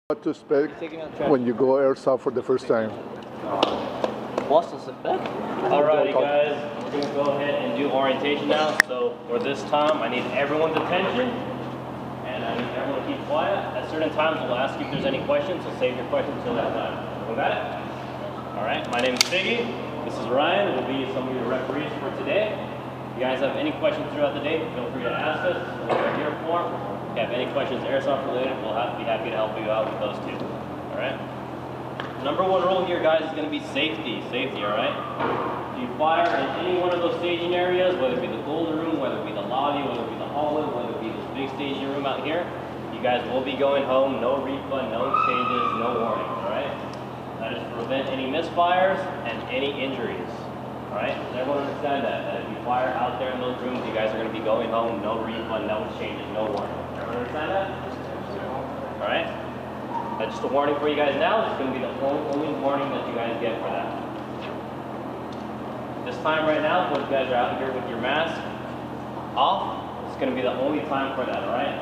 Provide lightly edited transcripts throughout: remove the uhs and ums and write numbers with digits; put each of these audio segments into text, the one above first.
What to expect when you go airsoft for the first time? What's to expect? Alrighty guys, we're going to go ahead and do orientation now. So for this time, I need everyone's attention and I need everyone to keep quiet. At certain times, we'll ask you if there's any questions, so save your questions until that time. We got it? Alright, my name is Figgy. This is Ryan. We'll be some of your referees for today. If you guys have any questions throughout the day, feel free to ask us. That's what we're here for. If you have any questions airsoft related, we'll be happy to help you out with those too. Alright? Number one rule here, guys, is going to be safety. Safety, alright? If you fire in any one of those staging areas, whether it be the golden room, whether it be the lobby, whether it be the hallway, whether it be this big staging room out here, you guys will be going home. No refund, no exchanges, no warning, alright? That is to prevent any misfires and any injuries. Alright? Does everyone understand that? That if you fire out there in those rooms, you guys are going to be going home. No refund, no exchanges, no warning. Everyone understand that? Alright? That's just a warning for you guys now. It's going to be the only warning that you guys get for that. This time right now, when you guys are out here with your mask off, it's going to be the only time for that, alright?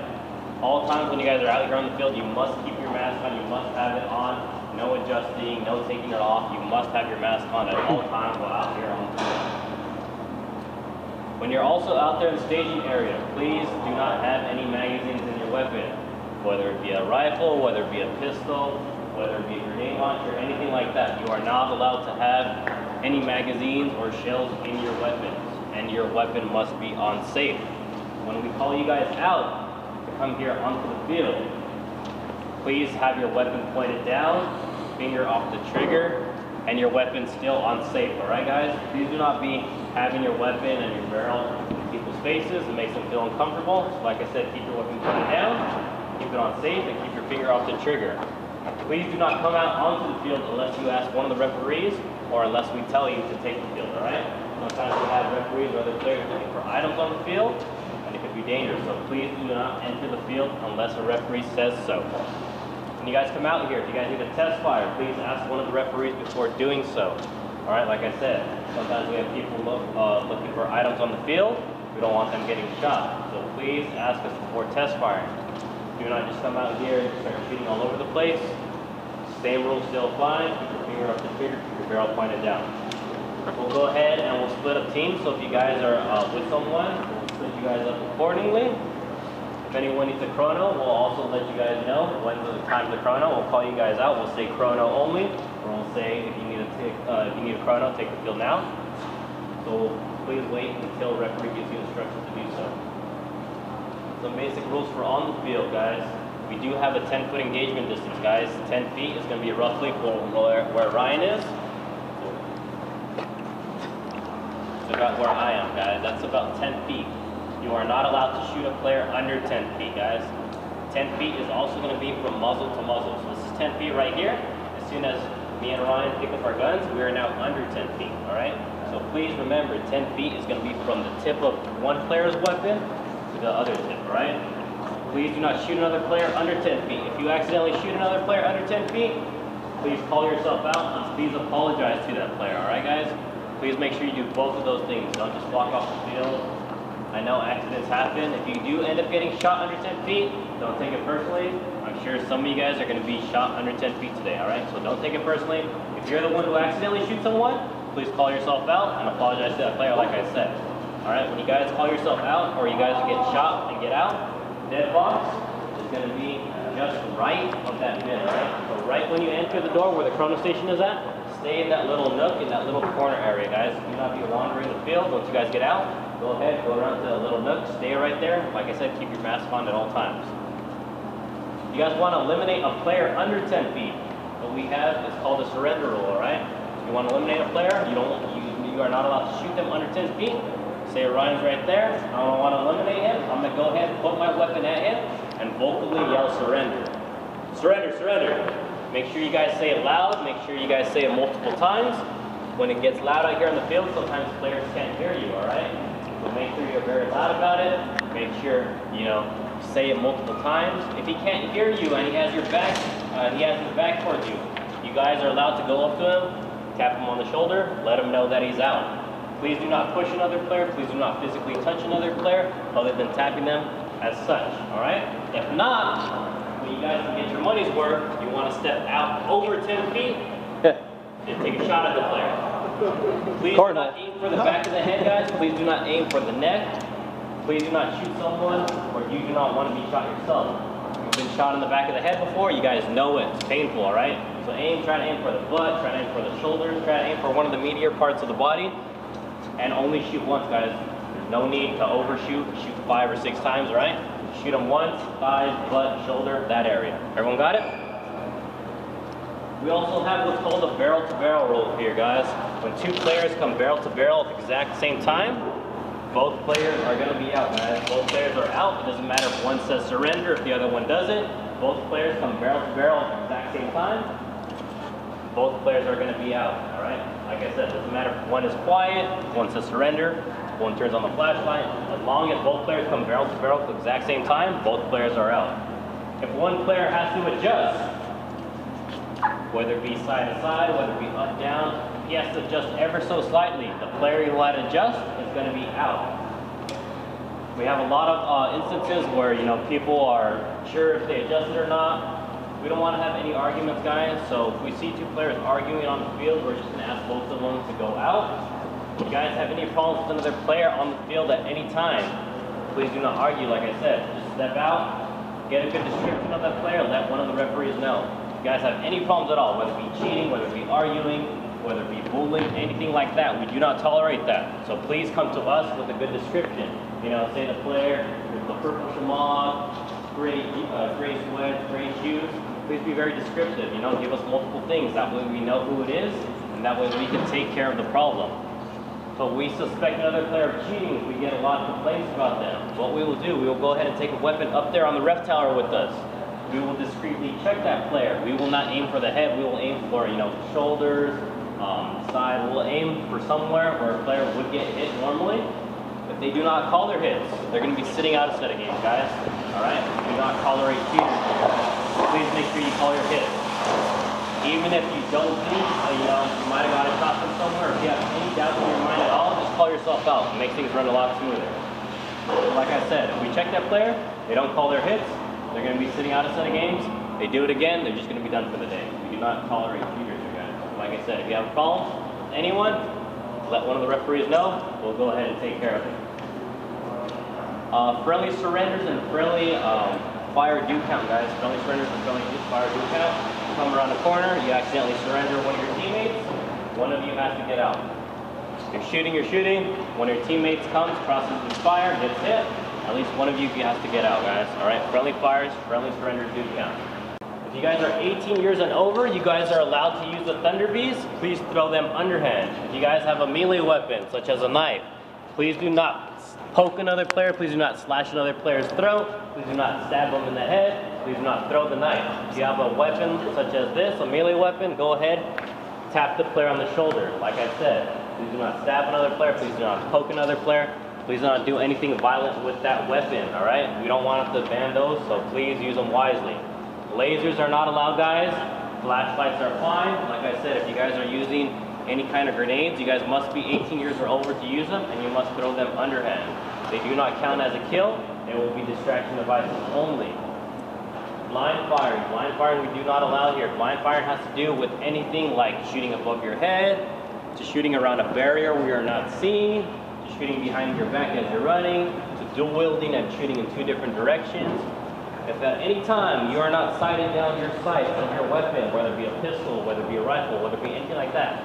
All times when you guys are out here on the field, you must keep your mask on. You must have it on. No adjusting, no taking it off. You must have your mask on at all times while out here on the field. When you're also out there in the staging area, please do not have any magazines in your weapon. Whether it be a rifle, whether it be a pistol, whether it be a grenade launcher, anything like that. You are not allowed to have any magazines or shells in your weapons, and your weapon must be on safe. When we call you guys out to come here onto the field, please have your weapon pointed down, finger off the trigger, and your weapon still on safe, alright guys? Please do not be having your weapon and your barrel in people's faces. It makes them feel uncomfortable. So like I said, keep your weapon pointed down, keep it on safe, and keep your finger off the trigger. Please do not come out onto the field unless you ask one of the referees or unless we tell you to take the field, alright? Sometimes we have referees or other players looking for items on the field, and it could be dangerous. So please do not enter the field unless a referee says so. When you guys come out here, if you guys need a test fire, please ask one of the referees before doing so. Alright, like I said, sometimes we have people looking for items on the field. We don't want them getting shot. So please ask us before test firing. Do not just come out here and start shooting all over the place. Same rules still apply. Keep your finger up the trigger, keep your barrel pointed down. We'll go ahead and we'll split up teams. So if you guys are with someone, we'll split you guys up accordingly. If anyone needs a chrono, we'll also let you guys know when the time's the chrono. We'll call you guys out. We'll say chrono only, or we'll say if you need a chrono, take the field now. So please wait until the referee gives you instructions to do so. Some basic rules for on the field, guys. We do have a 10-foot engagement distance, guys. 10 feet is going to be roughly where Ryan is. It's about where I am, guys. That's about 10 feet. You are not allowed to shoot a player under 10 feet, guys. 10 feet is also going to be from muzzle to muzzle. So this is 10 feet right here. As soon as me and Ryan pick up our guns, we are now under 10 feet, all right? So please remember, 10 feet is going to be from the tip of one player's weapon to the other tip, all right? Please do not shoot another player under 10 feet. If you accidentally shoot another player under 10 feet, please call yourself out and please apologize to that player, all right, guys? Please make sure you do both of those things. Don't just walk off the field. I know accidents happen. If you do end up getting shot under 10 feet, don't take it personally. I'm sure some of you guys are going to be shot under 10 feet today, alright? So don't take it personally. If you're the one who accidentally shoots someone, please call yourself out and apologize to that player like I said. Alright, when you guys call yourself out or you guys get shot and get out, dead box is going to be just right of that bin, alright? So right when you enter the door where the chrono station is at, stay in that little nook, in that little corner area, guys. Do not be wandering the field. Once you guys get out, go ahead, go around to the little nook, stay right there. Like I said, keep your mask on at all times. You guys want to eliminate a player under 10 feet. What we have is called a surrender rule, alright? You want to eliminate a player, you are not allowed to shoot them under 10 feet. Say Ryan's right there, I don't want to eliminate him, I'm going to go ahead and put my weapon at him and vocally yell surrender. Surrender, surrender. Make sure you guys say it loud, make sure you guys say it multiple times. When it gets loud out here in the field, sometimes players can't hear you, alright? So make sure you're very loud about it. Make sure, say it multiple times. If he can't hear you and he has your back, he has his back towards you, you guys are allowed to go up to him, tap him on the shoulder, let him know that he's out. Please do not push another player. Please do not physically touch another player other than tapping them as such, alright? If not, what you guys can get your money's worth, you want to step out over 10 feet and take a shot at the player. Please do not aim for the back of the head, guys. Please do not aim for the neck. Please do not shoot someone, or you do not want to be shot yourself. If you've been shot in the back of the head before, you guys know it. It's painful, all right? So try to aim for the butt, try to aim for the shoulders, try to aim for one of the meatier parts of the body, and only shoot once, guys. There's no need to overshoot, shoot 5 or 6 times, all right? Shoot them once, thighs, butt, shoulder, that area. Everyone got it? We also have what's called a barrel-to-barrel rule here, guys. When 2 players come barrel-to-barrel at the exact same time, both players are going to be out, guys. Both players are out. It doesn't matter if one says surrender, if the other one doesn't. Both players come barrel-to-barrel at the exact same time. Both players are going to be out, all right? Like I said, it doesn't matter if one is quiet, if one says surrender, if one turns on the flashlight. As long as both players come barrel-to-barrel at the exact same time, both players are out. If one player has to adjust, whether it be side to side, whether it be up, down, he has to adjust ever so slightly. The player you let adjust is going to be out. We have a lot of instances where, you know, people are sure if they adjusted or not. We don't want to have any arguments, guys. So if we see 2 players arguing on the field, we're just going to ask both of them to go out. If you guys have any problems with another player on the field at any time, please do not argue, like I said. Just step out, get a good description of that player, let one of the referees know. If you guys have any problems at all, whether it be cheating, whether it be arguing, whether it be bullying, anything like that, we do not tolerate that. So please come to us with a good description. You know, say the player with the purple shamag, gray sweats, gray shoes. Please be very descriptive. You know, give us multiple things. That way we know who it is, and that way we can take care of the problem. So we suspect another player of cheating. We get a lot of complaints about them. What we will do, we will go ahead and take a weapon up there on the ref tower with us. We will discreetly check that player. We will not aim for the head. We will aim for, you know, shoulders, side. We'll aim for somewhere where a player would get hit normally. If they do not call their hits, they're going to be sitting out a set of games, guys. All right? Do not tolerate cheaters. Please make sure you call your hits. Even if you don't think, you know, you might have got a shot from somewhere, if you have any doubts in your mind at all, just call yourself out and make things run a lot smoother. Like I said, if we check that player, they don't call their hits, they're going to be sitting out a set of games. They do it again, they're just going to be done for the day. We do not tolerate cheaters, you guys. Like I said, if you have a problem with anyone, let one of the referees know. We'll go ahead and take care of it. Friendly surrenders and friendly fire do count, guys. Friendly surrenders and friendly fire do count. Come around the corner, you accidentally surrender one of your teammates, one of you has to get out. You're shooting. One of your teammates comes, crosses the fire, gets hit. At least one of you has to get out, guys. All right, friendly fires, friendly surrenders do count. If you guys are 18 years and over, you guys are allowed to use the Thunder Bees. Please throw them underhand. If you guys have a melee weapon, such as a knife, please do not poke another player. Please do not slash another player's throat. Please do not stab them in the head. Please do not throw the knife. If you have a weapon such as this, a melee weapon, go ahead, tap the player on the shoulder. Like I said, please do not stab another player. Please do not poke another player. Please do not do anything violent with that weapon, all right? We don't want to ban those, so please use them wisely. Lasers are not allowed, guys. Flashlights are fine. Like I said, if you guys are using any kind of grenades, you guys must be 18 years or over to use them, and you must throw them underhand. They do not count as a kill. They will be distraction devices only. Blind firing we do not allow here. Blind firing has to do with anything like shooting above your head, to shooting around a barrier we are not seeing, to shooting behind your back as you're running, to dual wielding and shooting in 2 different directions. If at any time you are not sighted down your sights of your weapon, whether it be a pistol, whether it be a rifle, whether it be anything like that,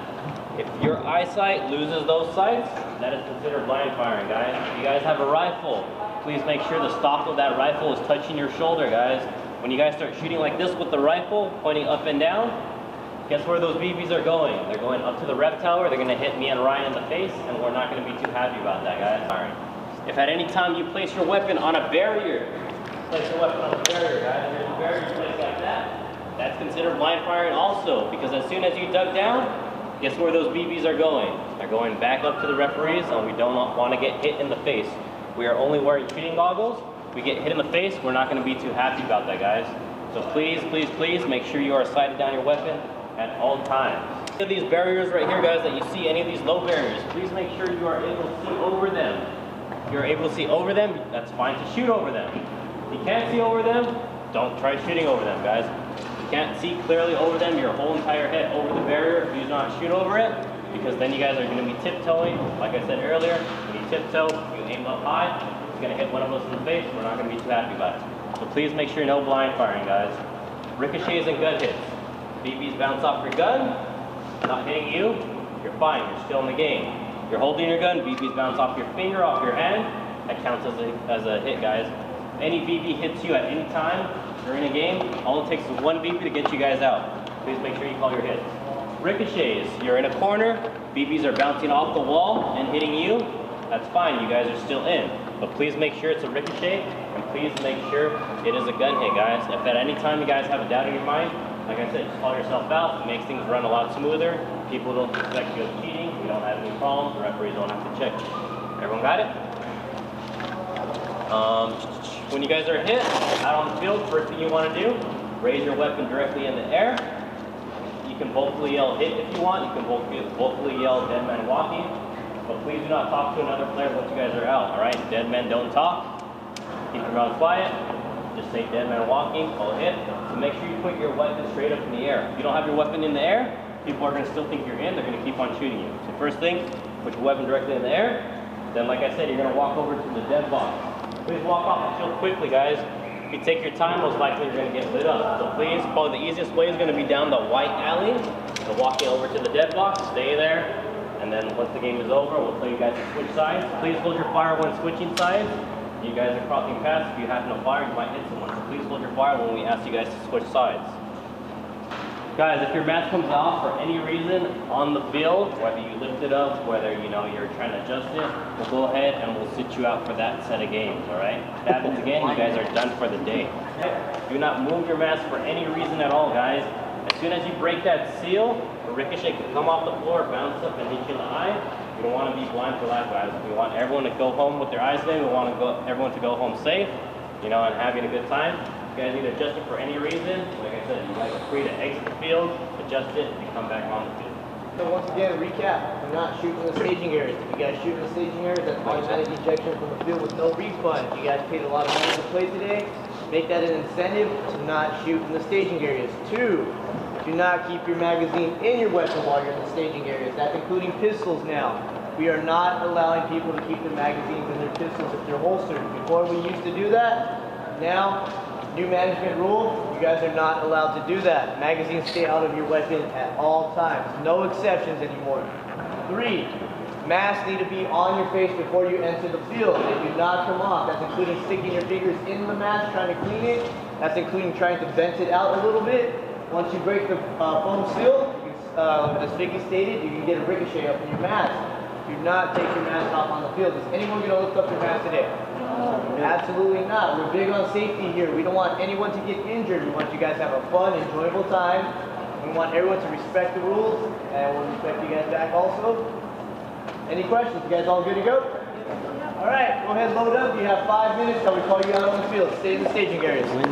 if your eyesight loses those sights, that is considered blind firing, guys. If you guys have a rifle, please make sure the stock of that rifle is touching your shoulder, guys. When you guys start shooting like this with the rifle, pointing up and down, guess where those BBs are going? They're going up to the ref tower, they're gonna hit me and Ryan in the face, and we're not gonna be too happy about that, guys. All right. If at any time you place your weapon on a barrier, place your weapon on a barrier, guys. There's a barrier placed like that. That's considered blind firing also, because as soon as you duck down, guess where those BBs are going? They're going back up to the referees, and we don't want to get hit in the face. We are only wearing shooting goggles. We get hit in the face, we're not going to be too happy about that, guys. So please, please, please make sure you are sighted down your weapon at all times. Any of these barriers right here, guys, that you see, any of these low barriers, please make sure you are able to see over them. If you're able to see over them, that's fine to shoot over them. If you can't see over them, don't try shooting over them, guys. You can't see clearly over them, your whole entire head over the barrier. Do not shoot over it, because then you guys are going to be tiptoeing. Like I said earlier, when you tiptoe, you aim up high, it's going to hit one of us in the face. We're not going to be too happy about it. So please make sure no blind firing, guys. Ricochets and gun hits. BBs bounce off your gun, not hitting you, you're fine, you're still in the game. You're holding your gun, BBs bounce off your finger, off your hand, that counts as a hit, guys. Any BB hits you at any time during a game, all it takes is one BB to get you guys out. Please make sure you call your hits. Ricochets, you're in a corner, BBs are bouncing off the wall and hitting you, that's fine, you guys are still in. But please make sure it's a ricochet, and please make sure it is a gun hit, guys. If at any time you guys have a doubt in your mind, like I said, just call yourself out. It makes things run a lot smoother. People don't suspect you of cheating. You don't have any problems. The referees don't have to check. Everyone got it? When you guys are hit out on the field, first thing you want to do, raise your weapon directly in the air. You can vocally yell hit if you want. You can vocally yell dead man walking. But please do not talk to another player once you guys are out, all right? Dead men don't talk. Keep your mouth quiet. Just say dead man walking, call hit. So make sure you put your weapon straight up in the air. If you don't have your weapon in the air, people are going to still think you're in. They're going to keep on shooting you. So first thing, put your weapon directly in the air. Then, like I said, you're going to walk over to the dead box. Please walk off the field quickly, guys. If you take your time, most likely you're going to get lit up. So please, probably the easiest way is going to be down the white alley. So walking over to the dead box, stay there. And then once the game is over, we'll tell you guys to switch sides. Please hold your fire when switching sides. You guys are crossing paths. If you happen to fire, you might hit someone. So please hold your fire when we ask you guys to switch sides. Guys, if your mask comes off for any reason on the field, whether you lift it up, whether you're trying to adjust it, we'll go ahead and we'll sit you out for that set of games, all right? If that happens again, you guys are done for the day. Do not move your mask for any reason at all, guys. As soon as you break that seal, a ricochet can come off the floor, bounce up, and hit you in the eye. We don't want to be blind for life, guys. We want everyone to go home with their eyes open. We want everyone to go home safe, and having a good time. If you guys need to adjust it for any reason, like I said, you guys are free to exit the field, adjust it, and come back on the field. So once again, recap, we're not shooting the staging areas. If you guys shoot in the staging areas, that's automatic ejection from the field with no refund. You guys paid a lot of money to play today. Make that an incentive to not shoot in the staging areas. 2, do not keep your magazine in your weapon while you're in the staging areas. That's including pistols now. We are not allowing people to keep their magazines in their pistols if they're holstered. Before we used to do that. Now, new management rule, you guys are not allowed to do that. Magazines stay out of your weapon at all times. No exceptions anymore. 3, masks need to be on your face before you enter the field. They do not come off. That's including sticking your fingers in the mask, trying to clean it. That's including trying to vent it out a little bit. Once you break the foam seal, as Vicky stated, you can get a ricochet up in your mask. Do not take your mask off on the field. Is anyone going to lift up your mask today? Absolutely not. We're big on safety here. We don't want anyone to get injured. We want you guys to have a fun, enjoyable time. We want everyone to respect the rules, and we'll respect you guys back also. Any questions? You guys all good to go? All right, go ahead, load up. You have 5 minutes till we call you out on the field. Stay in the staging areas.